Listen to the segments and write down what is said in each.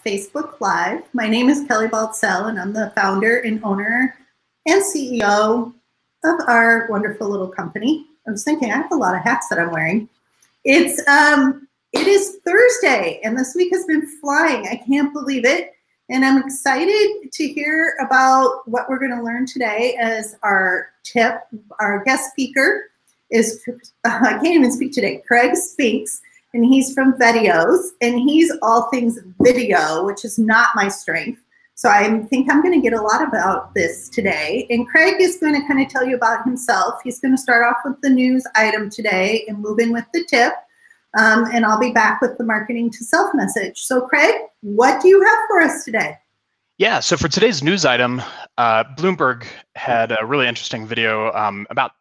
Facebook Live. My name is Kelly Baltzell, and I'm the founder and owner and CEO of our wonderful little company. I was thinking, I have a lot of hats that I'm wearing. It is Thursday, and this week has been flying. I can't believe it. And I'm excited to hear about what we're going to learn today as our tip. Our guest speaker is, I can't even speak today, Craig Spinks. And he's from Veteos, and he's all things video, which is not my strength. So I think I'm going to get a lot about this today. And Craig is going to kind of tell you about himself. He's going to start off with the news item today and move in with the tip. And I'll be back with the marketing to self message. So Craig, what do you have for us today? Yeah, so for today's news item, Bloomberg had a really interesting video about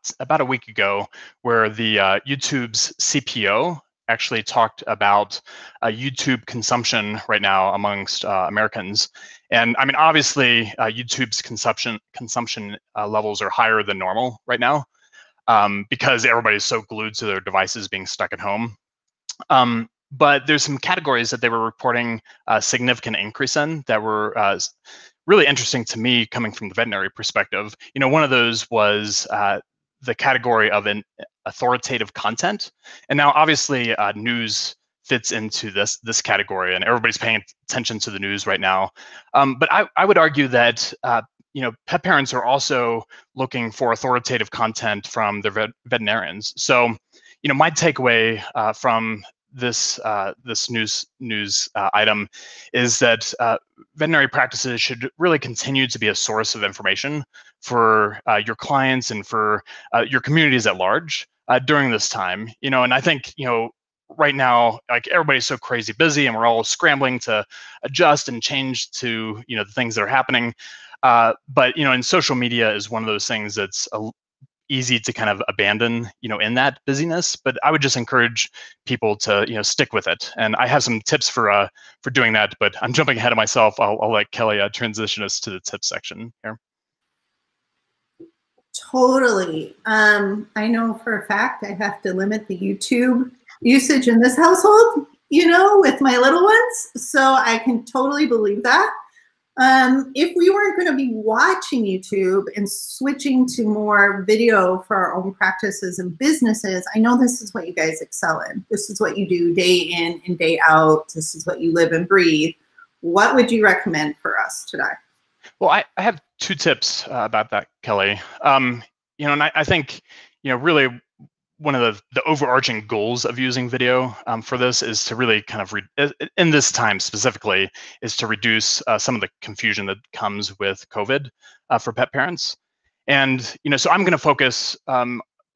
a week ago where the YouTube's CPO actually talked about YouTube consumption right now amongst Americans. And I mean, obviously, YouTube's consumption levels are higher than normal right now because everybody's so glued to their devices being stuck at home. But there's some categories that they were reporting a significant increase in that were really interesting to me coming from the veterinary perspective. You know, one of those was the category of an authoritative content. And now obviously news fits into this category, and everybody's paying attention to the news right now. But I would argue that you know, pet parents are also looking for authoritative content from their veterinarians. So, you know, my takeaway from this news item is that veterinary practices should really continue to be a source of information for your clients and for your communities at large during this time. You know, and I think, you know, right now, like, everybody's so crazy busy and we're all scrambling to adjust and change to, you know, the things that are happening. But, you know, and social media is one of those things that's easy to kind of abandon, you know, in that busyness. But I would just encourage people to, you know, stick with it. And I have some tips for doing that, but I'm jumping ahead of myself. I'll let Kelly transition us to the tips section here. Totally. I know for a fact I have to limit the YouTube usage in this household, you know, with my little ones. So I can totally believe that. If we weren't going to be watching YouTube and switching to more video for our own practices and businesses, I know this is what you guys excel in. This is what you do day in and day out. This is what you live and breathe. What would you recommend for us today? Well, I have two tips about that, Kelly. You know, and I think, you know, really one of the overarching goals of using video for this is to really kind of, in this time specifically, is to reduce some of the confusion that comes with COVID for pet parents. And, you know, so I'm going to focus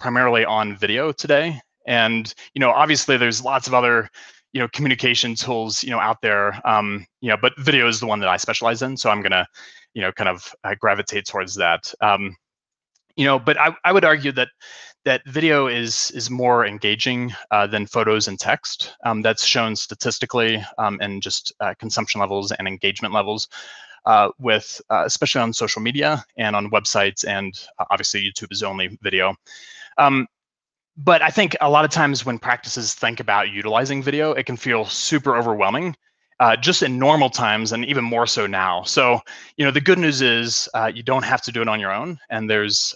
primarily on video today. And, you know, obviously there's lots of other, you know, communication tools, you know, out there, you know, but video is the one that I specialize in. So I'm going to, you know, kind of gravitate towards that. You know, but I would argue that video is more engaging than photos and text. That's shown statistically in just consumption levels and engagement levels with especially on social media and on websites, and obviously YouTube is only video. But I think a lot of times when practices think about utilizing video, it can feel super overwhelming. Just in normal times, and even more so now. So, you know, the good news is you don't have to do it on your own, and there's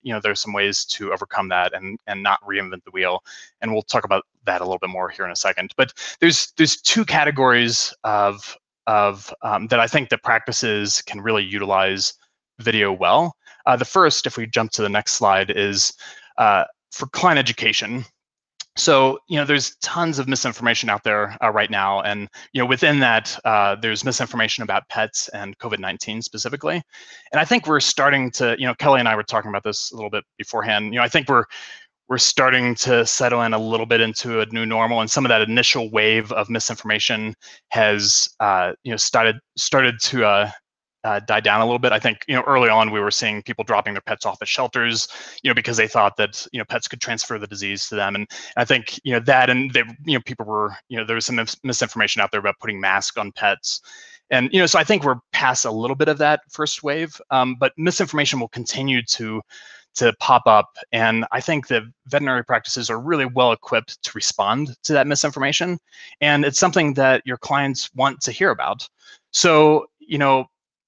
you know, there's some ways to overcome that and not reinvent the wheel. And we'll talk about that a little bit more here in a second. But there's two categories of that I think that practices can really utilize video well. The first, if we jump to the next slide, is for client education. So, you know, there's tons of misinformation out there right now. And, you know, within that, there's misinformation about pets and COVID-19 specifically. And I think we're starting to, you know, Kelly and I were talking about this a little bit beforehand. You know, I think we're starting to settle in a little bit into a new normal. And some of that initial wave of misinformation has, you know, started to die down a little bit. I think, you know, early on we were seeing people dropping their pets off at shelters, you know, because they thought that, you know, pets could transfer the disease to them. And I think, you know, that, and they, you know, people were, you know, there was some misinformation out there about putting masks on pets. And, you know, so I think we're past a little bit of that first wave, but misinformation will continue to to pop up. And I think that veterinary practices are really well equipped to respond to that misinformation. And it's something that your clients want to hear about. So,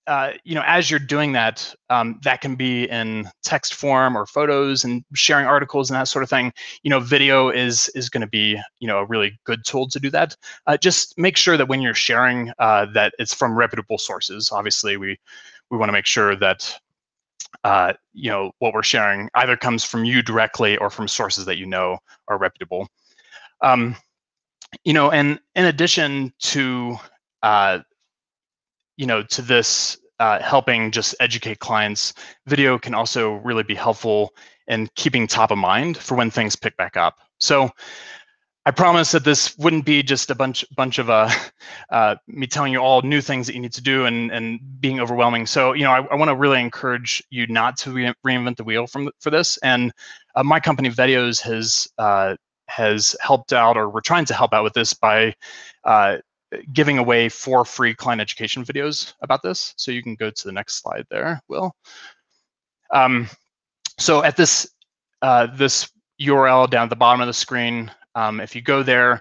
as you're doing that, that can be in text form or photos and sharing articles and that sort of thing. Video is going to be, a really good tool to do that. Just make sure that when you're sharing, that it's from reputable sources. Obviously, we want to make sure that what we're sharing either comes from you directly or from sources that are reputable. And in addition to to this helping just educate clients, video can also really be helpful in keeping top of mind for when things pick back up. So I promise that this wouldn't be just a bunch of me telling you all new things that you need to do and being overwhelming. So I want to really encourage you not to reinvent the wheel for this. And my company Veteos has helped out, or we're trying to help out with this by giving away 4 free client education videos about this. So you can go to the next slide there, Will. So at this URL down at the bottom of the screen, if you go there,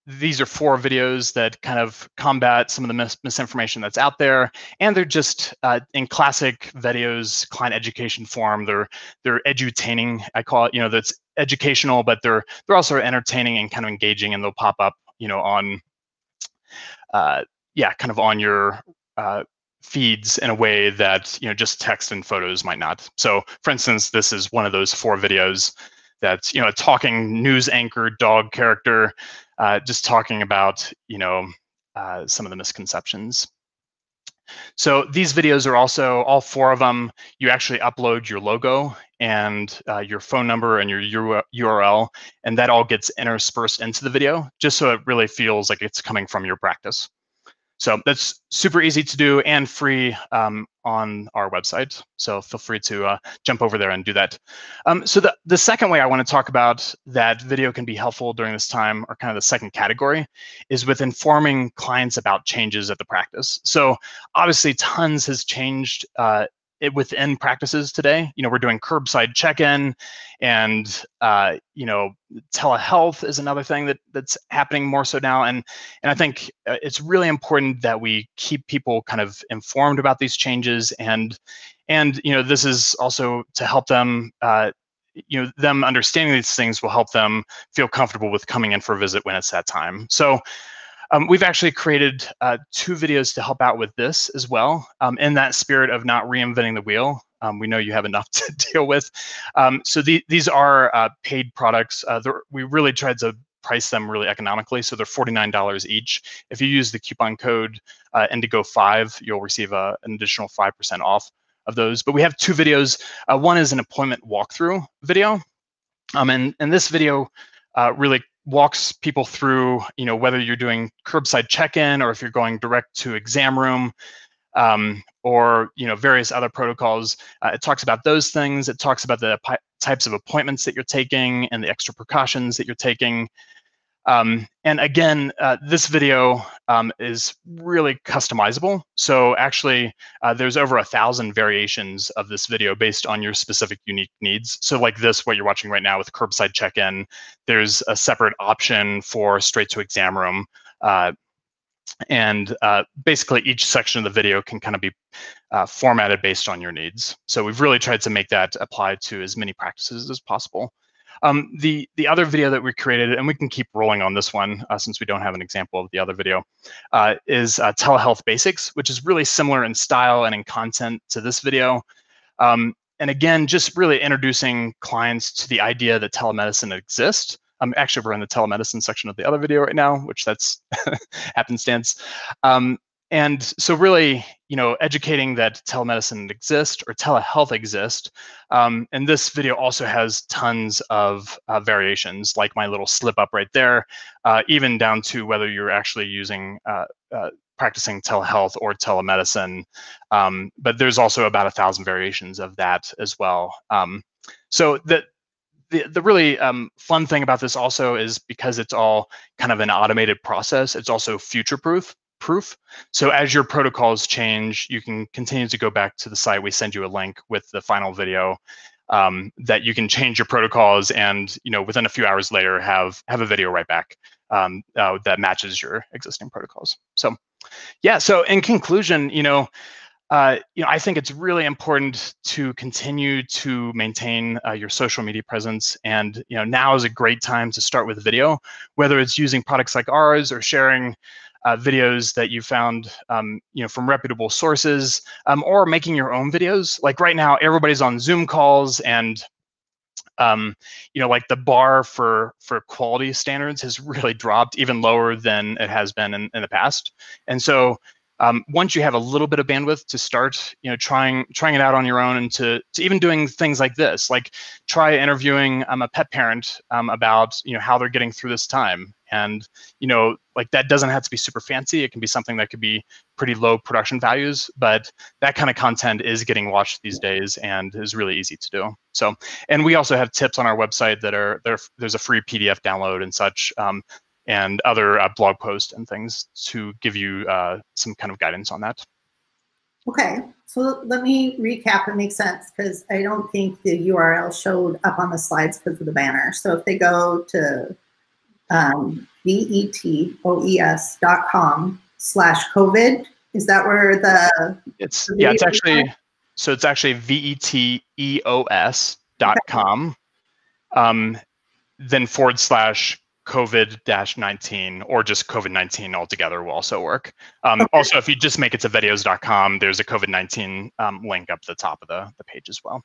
these are 4 videos that kind of combat some of the misinformation that's out there, and they're just in classic Veteos client education form. They're edutaining, I call it. That's educational, but they're also entertaining and kind of engaging, and they'll pop up, on kind of on your feeds in a way that just text and photos might not. So, for instance, this is one of those 4 videos that's a talking news anchor dog character, just talking about some of the misconceptions. So these videos are also, all 4 of them, you actually upload your logo and your phone number and your URL, and that all gets interspersed into the video, just so it really feels like it's coming from your practice. So that's super easy to do and free on our website. So feel free to jump over there and do that. So the second way I want to talk about that video can be helpful during this time, or kind of the second category, is with informing clients about changes at the practice. So obviously tons has changed within practices today. We're doing curbside check-in, and telehealth is another thing that's happening more so now. And I think it's really important that we keep people kind of informed about these changes, and this is also to help them. Them understanding these things will help them feel comfortable with coming in for a visit when it's that time. So we've actually created 2 videos to help out with this as well, in that spirit of not reinventing the wheel. We know you have enough to deal with. So these are paid products. We really tried to price them really economically, so they're $49 each. If you use the coupon code Indigo5, you'll receive an additional 5% off of those. But we have 2 videos. One is an appointment walkthrough video, and this video really walks people through, whether you're doing curbside check-in or if you're going direct to exam room, or various other protocols. It talks about those things. It talks about the types of appointments that you're taking and the extra precautions that you're taking. And again, this video is really customizable. So actually, there's over 1,000 variations of this video based on your specific unique needs. So like this, what you're watching right now with curbside check-in, there's a separate option for straight to exam room. And basically each section of the video can kind of be formatted based on your needs. So we've really tried to make that apply to as many practices as possible. The other video that we created, and we can keep rolling on this one since we don't have an example of the other video, is Telehealth Basics, which is really similar in style and in content to this video. And again, just really introducing clients to the idea that telemedicine exists. Actually, we're in the telemedicine section of the other video right now, which that's happenstance. And so really, educating that telemedicine exists or telehealth exists. And this video also has tons of variations, like my little slip up right there, even down to whether you're actually using practicing telehealth or telemedicine. But there's also about 1,000 variations of that as well. So the really fun thing about this also is because it's all kind of an automated process, it's also future-proof. proof. So as your protocols change, you can continue to go back to the site. We send you a link with the final video that you can change your protocols, and within a few hours later have a video right back that matches your existing protocols. So yeah. So in conclusion, I think it's really important to continue to maintain your social media presence, and now is a great time to start with video, whether it's using products like ours or sharing videos that you found from reputable sources, or making your own videos. Like right now, everybody's on Zoom calls, and like the bar for quality standards has really dropped even lower than it has been in the past. And so once you have a little bit of bandwidth to start, trying it out on your own, and to even doing things like this, like try interviewing a pet parent about how they're getting through this time. And like that doesn't have to be super fancy. It can be something that could be pretty low production values, but that kind of content is getting watched these days and is really easy to do. So, and we also have tips on our website that are there. There's a free PDF download and such, and other blog posts and things to give you some kind of guidance on that. Okay, so let me recap and make sense, because I don't think the URL showed up on the slides because of the banner. So if they go to vetoes.com/COVID, is that where it's actually veteos.com then /COVID-19, or just COVID-19 altogether will also work. Okay. Also, if you just make it to veteos.com, there's a COVID-19 link up at the top of the page as well.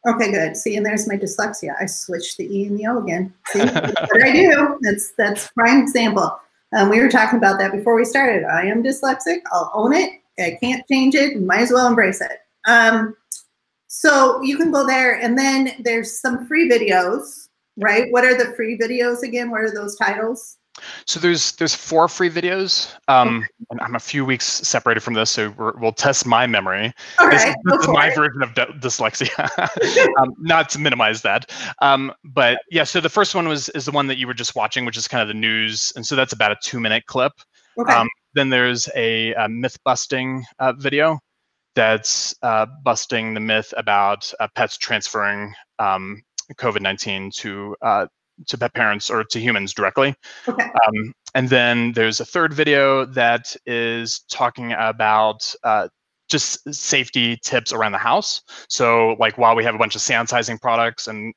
Okay, good. See, and there's my dyslexia. I switched the E and the O again. See, that's what I do. That's prime example. We were talking about that before we started. I am dyslexic. I'll own it. I can't change it. Might as well embrace it. So you can go there, and then there's some free videos, right? What are the free videos again? What are those titles? So there's 4 free videos, and I'm a few weeks separated from this, so we'll test my memory. This is my version of dyslexia, not to minimize that. But yeah, so the first one is the one that you were just watching, which is kind of the news, and so that's about a 2-minute clip. Okay. Then there's a myth busting video that's busting the myth about pets transferring COVID-19 to pet parents or to humans directly. Okay. And then there's a third video that is talking about just safety tips around the house. So like while we have a bunch of sanitizing products and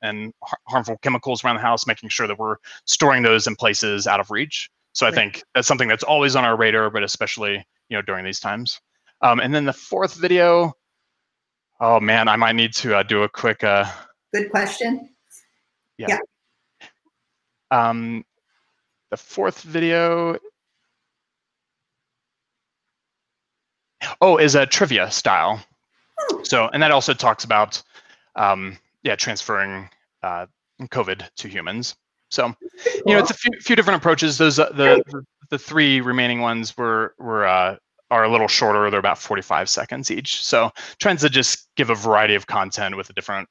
harmful chemicals around the house, making sure that we're storing those in places out of reach. So I think that's something that's always on our radar, but especially during these times. And then the fourth video, oh man, I might need to do a quick. Good question. Yeah. The fourth video, is a trivia style. So, and that also talks about, transferring COVID to humans. So, it's a few different approaches. Those the 3 remaining ones are a little shorter. They're about 45 seconds each. So, trying to just give a variety of content with a different,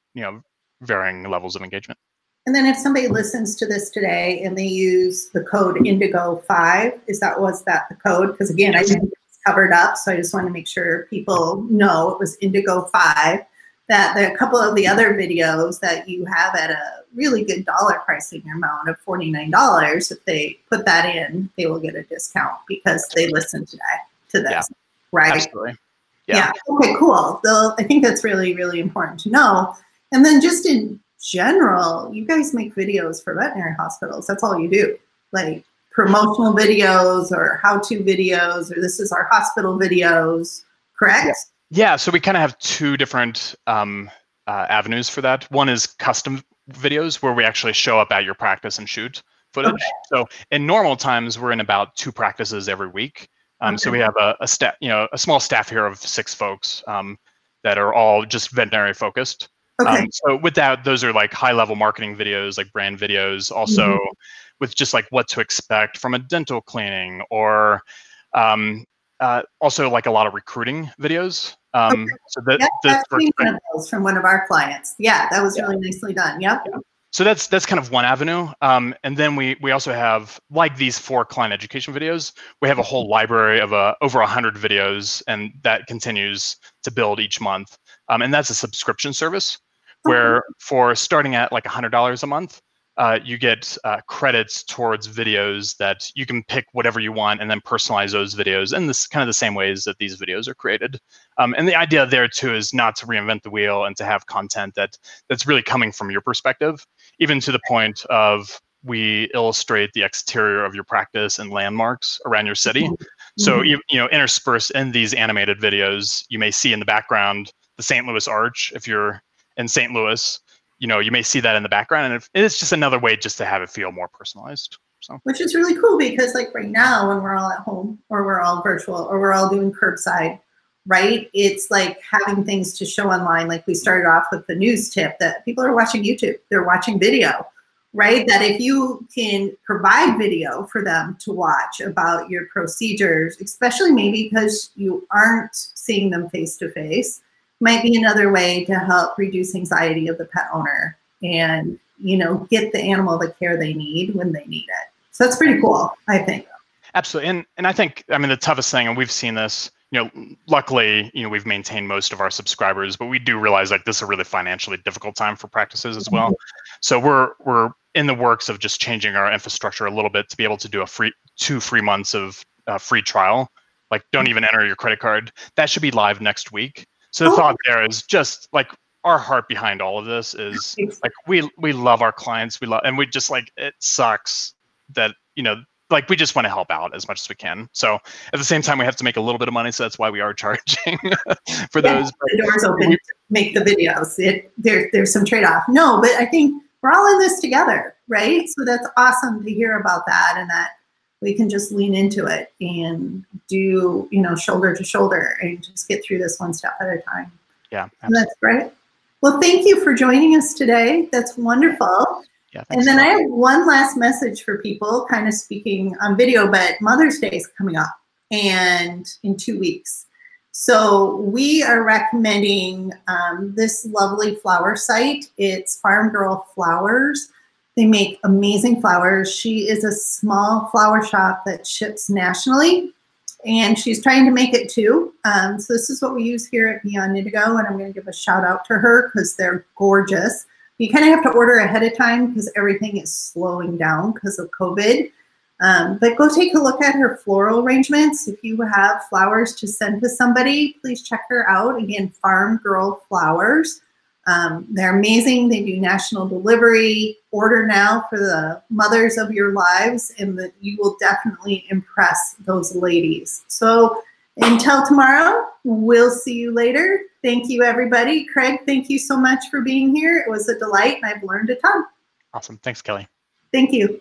varying levels of engagement. And then if somebody listens to this today and they use the code Indigo5, was that the code? Because again, I think it's covered up, so I just want to make sure people know it was Indigo5. That a couple of the other videos that you have at a really good dollar pricing amount of $49, if they put that in, they will get a discount because they listened today to this, right? Absolutely. Yeah. Okay, cool. So I think that's really, really important to know. And then just in general, you guys make videos for veterinary hospitals. That's all you do, like promotional videos or how-to videos, or this is our hospital videos, correct? Yeah, so we kind of have 2 different avenues for that. One is custom videos, where we actually show up at your practice and shoot footage. Okay. So in normal times, we're in about 2 practices every week. So we have a staff, a small staff here of 6 folks that are all just veterinary focused. Okay. So with that, those are like high-level marketing videos, like brand videos, also with just like what to expect from a dental cleaning, or also like a lot of recruiting videos. So that's one of those from one of our clients. Yeah, that was really nicely done. Yep. So that's kind of one avenue. And then we also have, like these 4 client education videos, we have a whole library of over 100 videos, and that continues to build each month. And that's a subscription service where for starting at like $100 a month, you get credits towards videos that you can pick whatever you want and then personalize those videos in this kind of the same ways that these videos are created. And the idea there too is not to reinvent the wheel and to have content that's really coming from your perspective, even to the point of we illustrate the exterior of your practice and landmarks around your city. So you know, interspersed in these animated videos, you may see in the background the St. Louis Arch. If you're in St. Louis, you know, you may see that in the background, and it's just another way just to have it feel more personalized. So, which is really cool, because like right now when we're all at home, or we're all virtual, or we're all doing curbside, right? It's like having things to show online. Like we started off with the news tip that people are watching YouTube, they're watching video, right? That if you can provide video for them to watch about your procedures, especially maybe because you aren't seeing them face to face, might be another way to help reduce anxiety of the pet owner and, you know, get the animal the care they need when they need it. So that's pretty cool, I think. Absolutely. And I think, I mean, the toughest thing, and we've seen this, you know, luckily, you know, we've maintained most of our subscribers, but we do realize like this is a really financially difficult time for practices as well. So we're in the works of just changing our infrastructure a little bit to be able to do a 2 free months of free trial. Like, don't even enter your credit card. That should be live next week. So the thought there is just like our heart behind all of this is like we love our clients, and we just like, it sucks that, you know, like we just want to help out as much as we can. So at the same time, we have to make a little bit of money, so that's why we are charging for those. The door's open to make the videos. There's some trade-off. No, but I think we're all in this together, right? So that's awesome to hear about that, and that we can just lean into it and do, you know, shoulder to shoulder and just get through this one step at a time. Yeah, that's great. Well, thank you for joining us today. That's wonderful. Yeah, and then I have one last message for people, kind of speaking on video, but Mother's Day is coming up, and in 2 weeks. So we are recommending this lovely flower site. It's Farm Girl Flowers. They make amazing flowers. She is a small flower shop that ships nationally, and she's trying to make it too. So this is what we use here at Beyond Indigo, and I'm going to give a shout out to her because they're gorgeous. You kind of have to order ahead of time because everything is slowing down because of COVID. But go take a look at her floral arrangements. If you have flowers to send to somebody, please check her out. Again, Farm Girl Flowers. They're amazing. They do national delivery. Order now for the mothers of your lives, and that you will definitely impress those ladies. So until tomorrow, we'll see you later. Thank you, everybody. Craig, thank you so much for being here. It was a delight, and I've learned a ton. Awesome. Thanks, Kelly. Thank you.